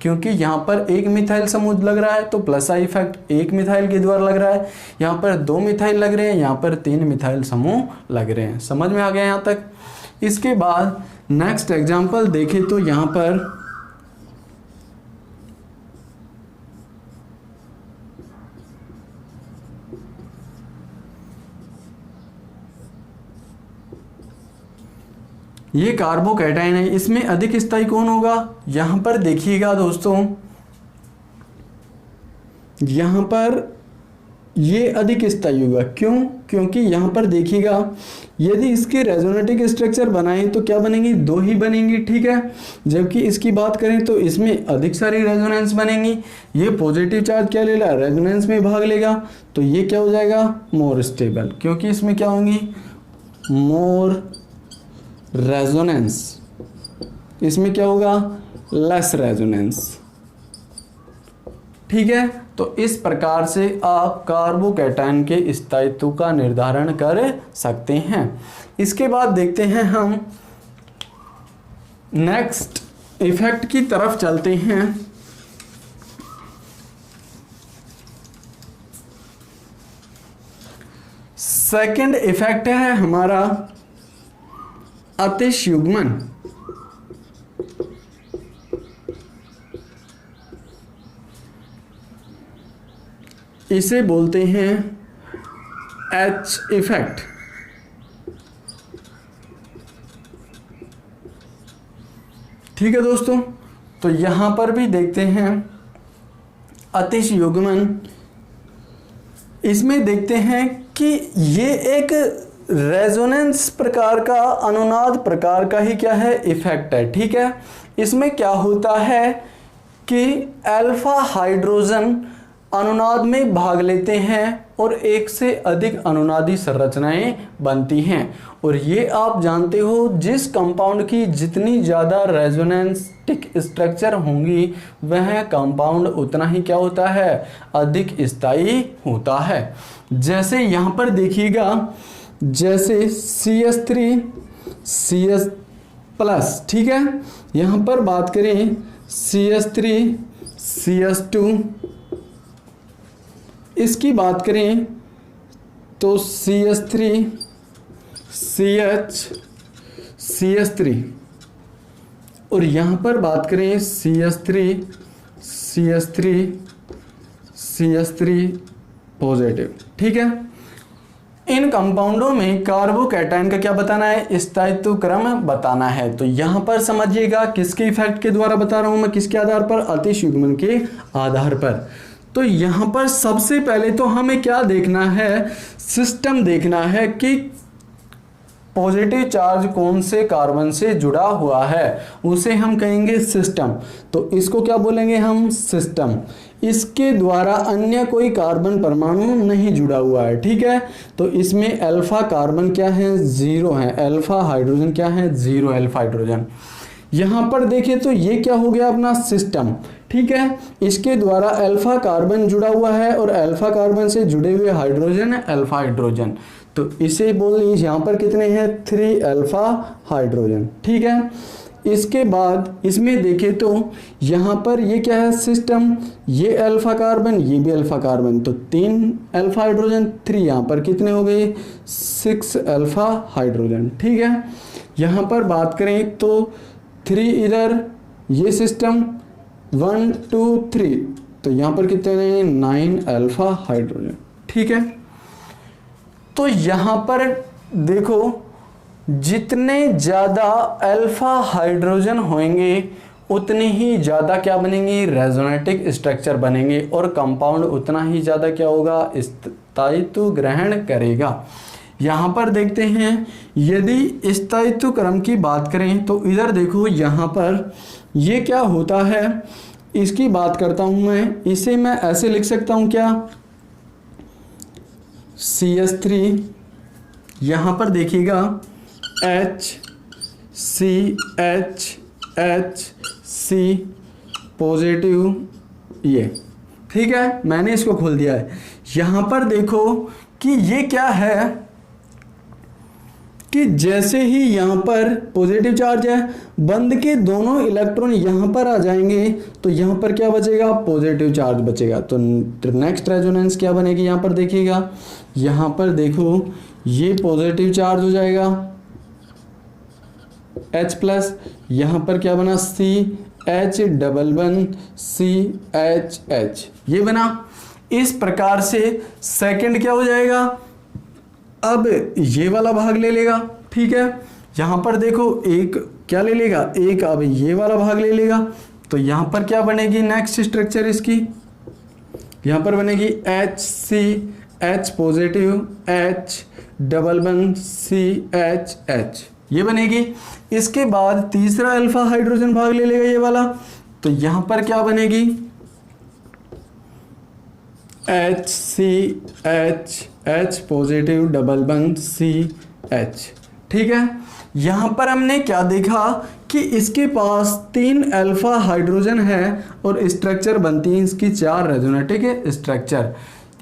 क्योंकि यहाँ पर एक मिथाइल समूह लग रहा है तो प्लस आई इफेक्ट एक मिथाइल के द्वारा लग रहा है, यहाँ पर 2 मिथाइल लग रहे हैं, यहाँ पर 3 मिथाइल समूह लग रहे हैं। समझ में आ गया यहाँ तक। इसके बाद नेक्स्ट एग्जाम्पल देखें तो यहाँ पर ये कार्बोकैटायन है, इसमें अधिक स्थायी कौन होगा, यहां पर देखिएगा दोस्तों, यहां पर ये अधिक स्थायी होगा। क्यों, क्योंकि यहां पर देखिएगा यदि इसके रेजोनेटिक स्ट्रक्चर बनाएं तो क्या बनेंगी, 2 ही बनेंगी। ठीक है, जबकि इसकी बात करें तो इसमें अधिक सारी रेजोनेंस बनेंगी। ये पॉजिटिव चार्ज क्या लेगा, रेजोनेंस में भाग लेगा, तो ये क्या हो जाएगा, मोर स्टेबल, क्योंकि इसमें क्या होंगी, मोर रेजोनेंस, इसमें क्या होगा, लेस रेजोनेंस। ठीक है, तो इस प्रकार से आप कार्बोकैटायन के स्थायित्व का निर्धारण कर सकते हैं। इसके बाद देखते हैं हम नेक्स्ट इफेक्ट की तरफ चलते हैं। सेकंड इफेक्ट है हमारा अतिश युग्मन। इसे बोलते हैं एच इफेक्ट। ठीक है दोस्तों, तो यहां पर भी देखते हैं अतिश युग्मन। इसमें देखते हैं कि ये एक रेजोनेंस प्रकार का, अनुनाद प्रकार का ही क्या है, इफेक्ट है। ठीक है, इसमें क्या होता है कि अल्फा हाइड्रोजन अनुनाद में भाग लेते हैं और एक से अधिक अनुनादी संरचनाएं बनती हैं। और ये आप जानते हो, जिस कंपाउंड की जितनी ज़्यादा रेजोनेंटिक स्ट्रक्चर होंगी वह कंपाउंड उतना ही क्या होता है, अधिक स्थायी होता है। जैसे यहाँ पर देखिएगा, जैसे CH3 CS प्लस, ठीक है, यहाँ पर बात करें CH3 CS2, इसकी बात करें तो CH3 CH CH3, और यहाँ पर बात करें CH3 CH3 CH3 पॉजिटिव। ठीक है, इन कंपाउंडों में कार्बोकैटायन का क्या बताना है, स्थायित्व क्रम बताना है। तो यहाँ पर समझिएगा किसके इफेक्ट के द्वारा बता रहा हूँ मैं, किसके आधार पर, अतिश युग्मन के आधार पर। तो यहाँ पर सबसे पहले तो हमें क्या देखना है, सिस्टम देखना है कि पॉजिटिव चार्ज कौन से कार्बन से जुड़ा हुआ है, उसे हम कहेंगे सिस्टम। तो इसको क्या बोलेंगे हम, सिस्टम। इसके द्वारा अन्य कोई कार्बन परमाणु नहीं जुड़ा हुआ है। ठीक है, तो इसमें अल्फा कार्बन क्या है, 0 है, अल्फा हाइड्रोजन क्या है, 0 अल्फा हाइड्रोजन। यहाँ पर देखें तो ये क्या हो गया, अपना सिस्टम। ठीक है, इसके द्वारा अल्फा कार्बन जुड़ा हुआ है और अल्फा कार्बन से जुड़े हुए हाइड्रोजन है अल्फा हाइड्रोजन। तो इसे बोल लीजिए, यहाँ पर कितने हैं, 3 अल्फा हाइड्रोजन। ठीक है, इसके बाद इसमें देखें तो यहाँ पर ये क्या है, सिस्टम, ये अल्फा कार्बन, ये भी अल्फा कार्बन, तो 3 अल्फा हाइड्रोजन, 3 यहाँ पर कितने हो गए, 6 अल्फा हाइड्रोजन। ठीक है, यहाँ पर बात करें तो 3 इधर, ये सिस्टम 1 2 3, तो यहाँ पर कितने, 9 अल्फा हाइड्रोजन। ठीक है, तो यहाँ पर देखो, जितने ज़्यादा अल्फा हाइड्रोजन होंगे उतने ही ज़्यादा क्या बनेंगे, रेजोनेटिक स्ट्रक्चर बनेंगे, और कंपाउंड उतना ही ज़्यादा क्या होगा, स्थायित्व ग्रहण करेगा। यहाँ पर देखते हैं, यदि स्थायित्व क्रम की बात करें तो इधर देखो, यहाँ पर ये क्या होता है, इसकी बात करता हूँ मैं। इसे मैं ऐसे लिख सकता हूँ क्या, CH3, यहाँ पर देखिएगा H C H H C positive, ये। ठीक है, मैंने इसको खोल दिया है। यहाँ पर देखो कि ये क्या है कि जैसे ही यहाँ पर पॉजिटिव चार्ज है, बंद के दोनों इलेक्ट्रॉन यहाँ पर आ जाएंगे, तो यहाँ पर क्या बचेगा, पॉजिटिव चार्ज बचेगा। तो नेक्स्ट रेजोनेंस क्या बनेगी, यहाँ पर देखिएगा, यहाँ पर देखो ये पॉजिटिव चार्ज हो जाएगा H प्लस, यहाँ पर क्या बना, CH डबल वन CH, ये बना। इस प्रकार से सेकंड क्या हो जाएगा, अब ये वाला भाग ले लेगा। ठीक है, यहाँ पर देखो एक क्या ले लेगा, एक अब ये वाला भाग ले लेगा। तो यहाँ पर क्या बनेगी, नेक्स्ट स्ट्रक्चर इसकी, यहाँ पर बनेगी HCH positive H double one CH, ये बनेगी। इसके बाद तीसरा अल्फा हाइड्रोजन भाग ले लेगा ये वाला, तो यहाँ पर क्या बनेगी, HCH positive double one CH। ठीक है, यहाँ पर हमने क्या देखा कि इसके पास 3 अल्फा हाइड्रोजन है और स्ट्रक्चर बनती है इसकी 4 रेजोनेटिक स्ट्रक्चर,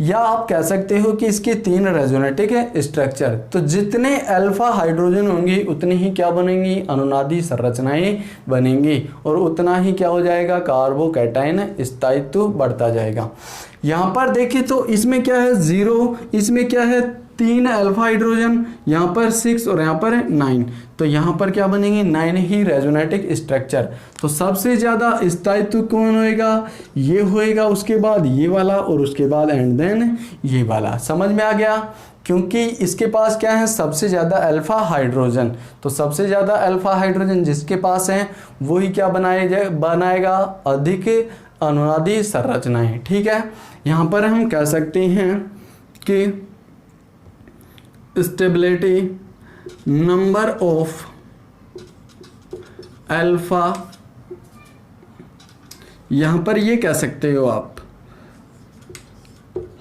या आप कह सकते हो कि इसके 3 रेजोनेटिक स्ट्रक्चर। तो जितने अल्फा हाइड्रोजन होंगे उतनी ही क्या बनेंगी, अनुनादी संरचनाएं बनेंगी, और उतना ही क्या हो जाएगा, कार्बोकैटायन स्थायित्व बढ़ता जाएगा। यहाँ पर देखिए तो इसमें क्या है 0, इसमें क्या है 3 अल्फा हाइड्रोजन, यहाँ पर 6 और यहाँ पर 9, तो यहाँ पर क्या बनेंगे 9 ही रेजोनेटिक स्ट्रक्चर। तो सबसे ज़्यादा स्थायित्व कौन होएगा, ये होएगा, उसके बाद ये वाला और उसके बाद एंड देन ये वाला। समझ में आ गया, क्योंकि इसके पास क्या है सबसे ज़्यादा अल्फा हाइड्रोजन, तो सबसे ज़्यादा अल्फा हाइड्रोजन जिसके पास है वही क्या बनाएगा अधिक अनुनादी संरचनाएं। ठीक है, यहाँ पर हम कह सकते हैं कि स्टेबिलिटी नंबर ऑफ अल्फा, यहाँ पर ये कह सकते हो आप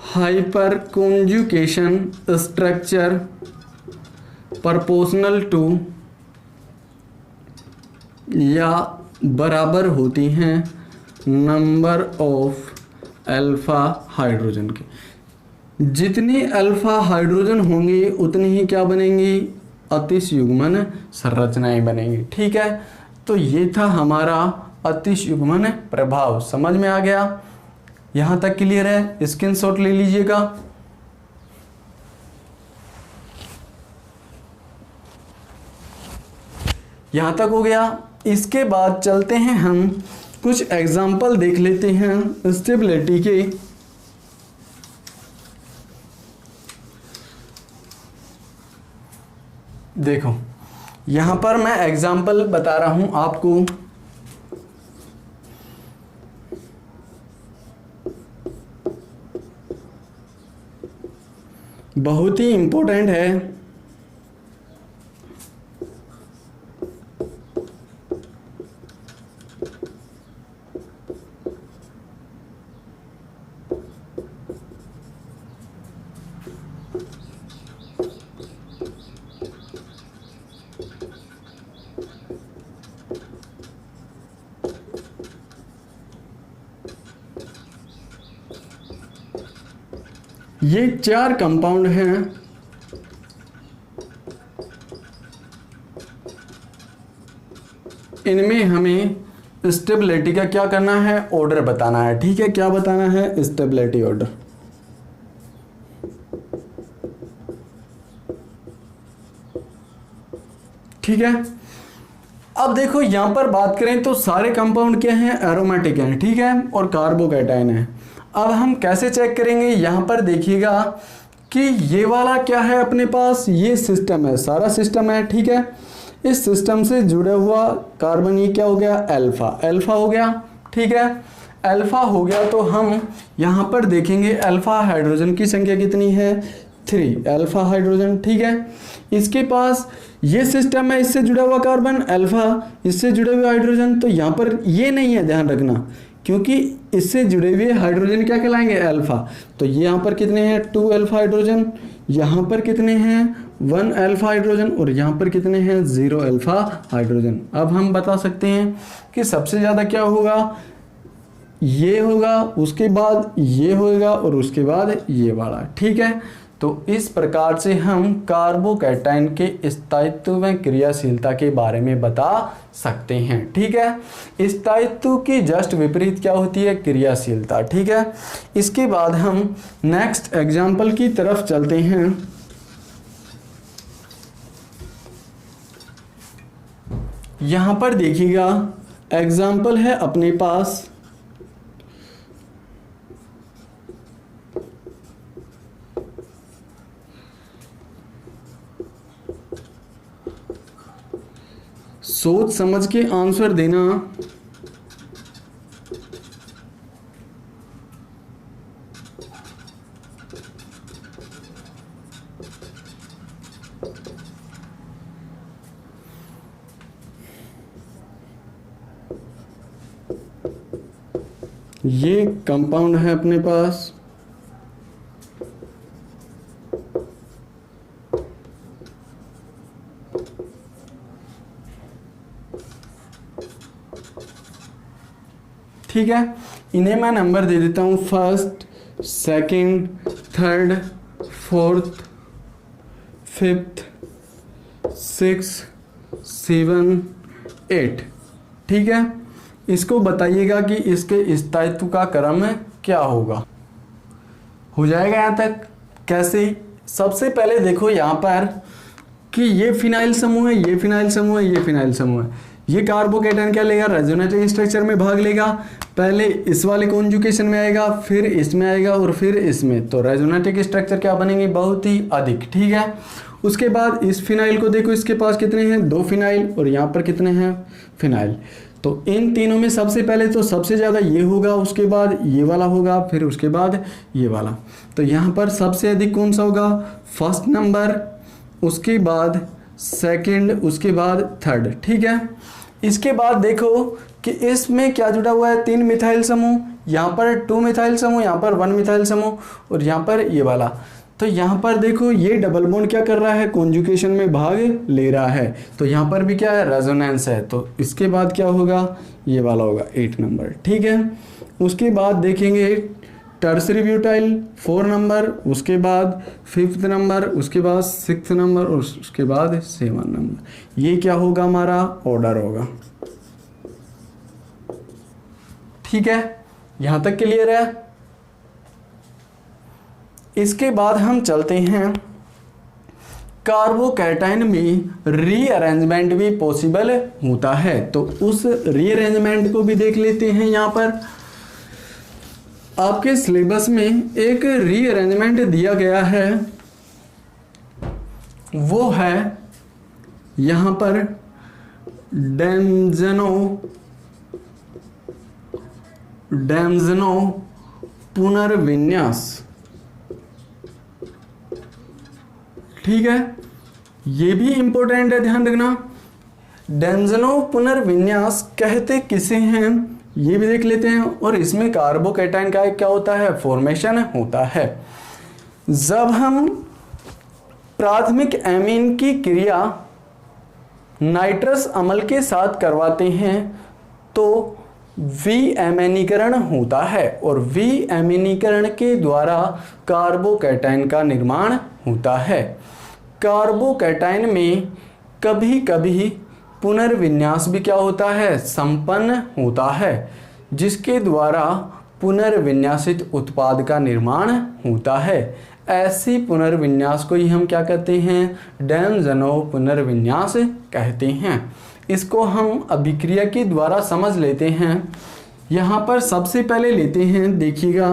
hyper conjugation structure proportional to या बराबर होती हैं नंबर ऑफ अल्फा हाइड्रोजन के। जितनी अल्फा हाइड्रोजन होंगी उतनी ही क्या बनेंगी अतियुग्मन संरचनाएं बनेंगी। ठीक है, तो ये था हमारा अतियुग्मन प्रभाव। समझ में आ गया, यहां तक क्लियर है, स्क्रीनशॉट ले लीजिएगा। यहां तक हो गया। इसके बाद चलते हैं हम कुछ एग्जाम्पल देख लेते हैं स्टेबिलिटी के। देखो यहां पर मैं एग्जाम्पल बता रहा हूं आपको। बहुत ही इंपॉर्टेंट है। ये 4 कंपाउंड हैं। इनमें हमें स्टेबिलिटी का क्या करना है, ऑर्डर बताना है। ठीक है, क्या बताना है, स्टेबिलिटी ऑर्डर। ठीक है, अब देखो यहां पर बात करें तो सारे कंपाउंड क्या हैं, एरोमेटिक हैं। ठीक है, और कार्बोकैटायन है। अब हम कैसे चेक करेंगे, यहां पर देखिएगा कि ये वाला क्या है अपने पास, ये सिस्टम है, सारा सिस्टम है। ठीक है, इस सिस्टम से जुड़ा हुआ कार्बन ये क्या हो गया, अल्फा, अल्फा हो गया। ठीक है, अल्फा हो गया तो हम यहां पर देखेंगे अल्फा हाइड्रोजन की संख्या कितनी है, 3 अल्फा हाइड्रोजन। ठीक है, इसके पास ये सिस्टम है, इससे जुड़ा हुआ कार्बन अल्फा, इससे जुड़े हुए हाइड्रोजन, तो यहाँ पर ये नहीं है, ध्यान रखना, क्योंकि इससे जुड़े हुए हाइड्रोजन क्या कहलाएंगे, अल्फा। तो ये यहाँ पर कितने हैं, 2 अल्फा हाइड्रोजन, यहाँ पर कितने हैं, 1 अल्फा हाइड्रोजन, और यहाँ पर कितने हैं, 0 अल्फा हाइड्रोजन। अब हम बता सकते हैं कि सबसे ज़्यादा क्या होगा, ये होगा, उसके बाद ये होगा और उसके बाद ये वाला। ठीक है, तो इस प्रकार से हम कार्बोकैटायन के स्थायित्व व क्रियाशीलता के बारे में बता सकते हैं। ठीक है, स्थायित्व की जस्ट विपरीत क्या होती है, क्रियाशीलता। ठीक है, इसके बाद हम नेक्स्ट एग्जाम्पल की तरफ चलते हैं। यहां पर देखिएगा एग्जाम्पल है अपने पास सोच समझ के आंसर देना। ये कंपाउंड है अपने पास, ठीक है, इन्हें मैं नंबर दे देता हूँ 1st, 2nd, 3rd, 4th, 5th, 6th, 7, 8। ठीक है, इसको बताइएगा कि इसके स्थायित्व का क्रम क्या होगा। हो जाएगा यहाँ तक, कैसे, सबसे पहले देखो यहाँ पर कि ये फिनाइल समूह है, ये फिनाइल समूह है, ये फिनाइल समूह है। ये कार्बोकैटायन क्या लेगा, रेजोनेटिव स्ट्रक्चर में भाग लेगा। पहले इस वाले कॉन्जुगेशन में आएगा, फिर इसमें आएगा और फिर इसमें, तो रेजोनेटिव स्ट्रक्चर क्या बनेंगे, बहुत ही अधिक, ठीक है। उसके बाद इस फिनाइल को देखो, इसके पास कितने हैं, 2 फिनाइल, और यहाँ पर कितने हैं, फिनाइल। तो इन तीनों में सबसे पहले तो सबसे ज़्यादा ये होगा, उसके बाद ये वाला होगा, फिर उसके बाद ये वाला। तो यहाँ पर सबसे अधिक कौन सा होगा, फर्स्ट नंबर, उसके बाद सेकंड, उसके बाद थर्ड, ठीक है। इसके बाद देखो कि इसमें क्या जुड़ा हुआ है, 3 मिथाइल समूह, यहाँ पर 2 मिथाइल समूह, यहाँ पर 1 मिथाइल समूह, और यहाँ पर ये वाला। तो यहाँ पर देखो ये डबल बॉन्ड क्या कर रहा है, कॉन्जुगेशन में भाग ले रहा है। तो यहाँ पर भी क्या है, रेजोनेंस है। तो इसके बाद क्या होगा, ये वाला होगा 8 नंबर, ठीक है। उसके बाद देखेंगे टर्सरी ब्यूटाइल 4 नंबर, उसके बाद 5th नंबर, उसके बाद 6th नंबर, और उसके बाद 7 नंबर। ये क्या होगा, हमारा ऑर्डर होगा, ठीक है। यहां तक क्लियर है। इसके बाद हम चलते हैं, कार्बोकैटायन में रीअरेंजमेंट भी पॉसिबल होता है। तो उस रीअरेंजमेंट को भी देख लेते हैं। यहाँ पर आपके सिलेबस में एक रीअरेंजमेंट दिया गया है, वो है यहाँ पर डेमजनो पुनर्विन्यास, ठीक है। ये भी इंपॉर्टेंट है, ध्यान रखना। डेमजनो पुनर्विन्यास कहते किसे हैं, ये भी देख लेते हैं। और इसमें कार्बोकैटायन का क्या होता है, फॉर्मेशन होता है। जब हम प्राथमिक एमीन की क्रिया नाइट्रस अम्ल के साथ करवाते हैं तो विएमीनीकरण होता है, और विएमीनीकरण के द्वारा कार्बोकैटायन का निर्माण होता है। कार्बोकैटायन में कभी कभी पुनर्विन्यास भी क्या होता है, संपन्न होता है, जिसके द्वारा पुनर्विन्यासित उत्पाद का निर्माण होता है। ऐसी पुनर्विन्यास को ही हम क्या कहते हैं, डेमजनो पुनर्विन्यास कहते हैं। इसको हम अभिक्रिया के द्वारा समझ लेते हैं। यहाँ पर सबसे पहले लेते हैं, देखिएगा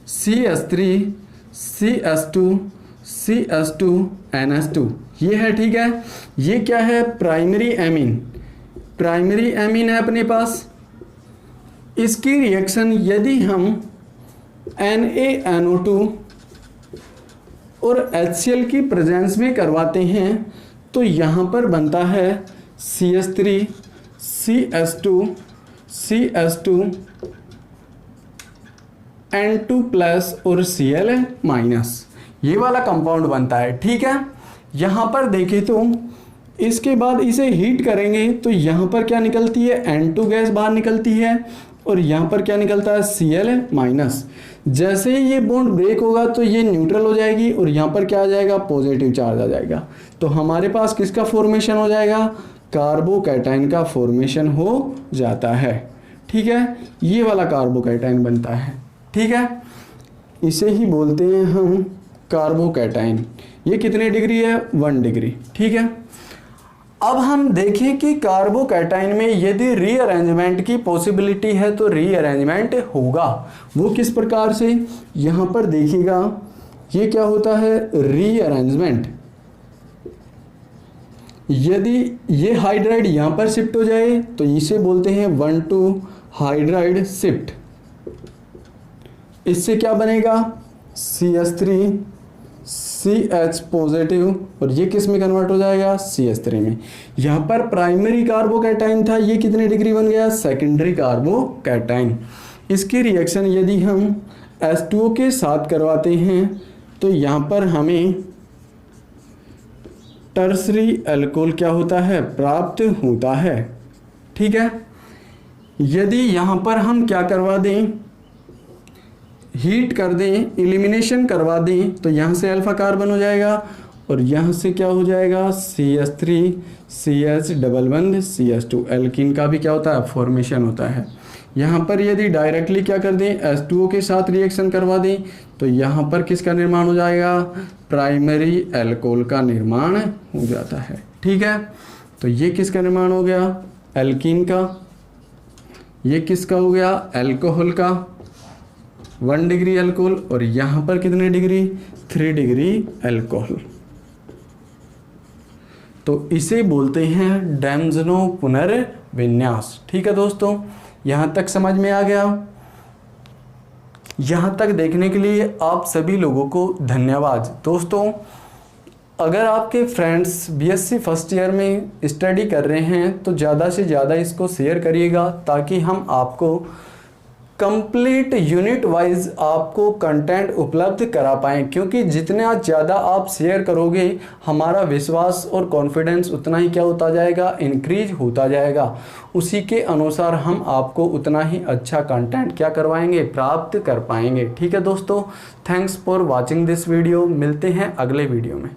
CH3 CH2 CH2 NH2, ये है, ठीक है। ये क्या है, प्राइमरी एमीन, प्राइमरी एमीन है अपने पास। इसकी रिएक्शन यदि हम NaNO2 और HCl की प्रेजेंस में करवाते हैं तो यहाँ पर बनता है CH3 CH2 CH2 N2 plus और Cl माइनस, ये वाला कंपाउंड बनता है, ठीक है। यहाँ पर देखें तो इसके बाद इसे हीट करेंगे तो यहाँ पर क्या निकलती है, N2 गैस बाहर निकलती है, और यहाँ पर क्या निकलता है, Cl माइनस। जैसे ही ये बॉन्ड ब्रेक होगा तो ये न्यूट्रल हो जाएगी और यहाँ पर क्या आ जाएगा, पॉजिटिव चार्ज आ जाएगा। तो हमारे पास किसका फॉर्मेशन हो जाएगा, कार्बोकैटायन का फॉर्मेशन हो जाता है, ठीक है। ये वाला कार्बोकैटायन बनता है, ठीक है। इसे ही बोलते हैं हम कार्बोकैटायन। ये कितने डिग्री है, 1 डिग्री, ठीक है। अब हम देखें कि कार्बोकैटायन में यदि रीअरेंजमेंट की पॉसिबिलिटी है तो रीअरेंजमेंट होगा, वो किस प्रकार से, यहाँ पर देखिएगा ये क्या होता है, रीअरेंजमेंट। यदि ये हाइड्राइड यहाँ पर शिफ्ट हो जाए तो इसे बोलते हैं 1,2 हाइड्राइड शिफ्ट। इससे क्या बनेगा, CH3 CH पॉजिटिव, और ये किस में कन्वर्ट हो जाएगा, CH3 में। यहाँ पर प्राइमरी कार्बोकैटायन था, ये कितने डिग्री बन गया, सेकेंडरी कार्बोकैटायन। इसकी रिएक्शन यदि हम H2O के साथ करवाते हैं तो यहाँ पर हमें टर्सरी अल्कोहल क्या होता है, प्राप्त होता है, ठीक है। यदि यहाँ पर हम क्या करवा दें, हीट कर दें, एलिमिनेशन करवा दें, तो यहाँ से अल्फा कार्बन हो जाएगा और यहाँ से क्या हो जाएगा, CH3 CH डबल बंद CH2, एल्कीन का भी क्या होता है, फॉर्मेशन होता है। यहाँ पर यदि डायरेक्टली क्या कर दें, H2O के साथ रिएक्शन करवा दें तो यहाँ पर किसका निर्माण हो जाएगा, प्राइमरी एल्कोहल का निर्माण हो जाता है। ठीक है, तो ये किसका निर्माण हो गया, एल्कीन का। ये किसका हो गया, एल्कोहल का, 1 डिग्री एल्कोहल, और यहाँ पर कितने डिग्री, 3 डिग्री एल्कोहल। तो इसे बोलते हैं डैम्जनो पुनर्विन्यास। ठीक है दोस्तों, यहाँ तक समझ में आ गया। यहाँ तक देखने के लिए आप सभी लोगों को धन्यवाद। दोस्तों, अगर आपके फ्रेंड्स बीएससी फर्स्ट ईयर में स्टडी कर रहे हैं तो ज़्यादा से ज़्यादा इसको शेयर करिएगा, ताकि हम आपको कंप्लीट यूनिट वाइज आपको कंटेंट उपलब्ध करा पाएँ। क्योंकि जितना ज़्यादा आप शेयर करोगे, हमारा विश्वास और कॉन्फिडेंस उतना ही क्या होता जाएगा, इंक्रीज होता जाएगा। उसी के अनुसार हम आपको उतना ही अच्छा कंटेंट क्या करवाएंगे, प्राप्त कर पाएंगे। ठीक है दोस्तों, thanks for watching this video. मिलते हैं अगले वीडियो में।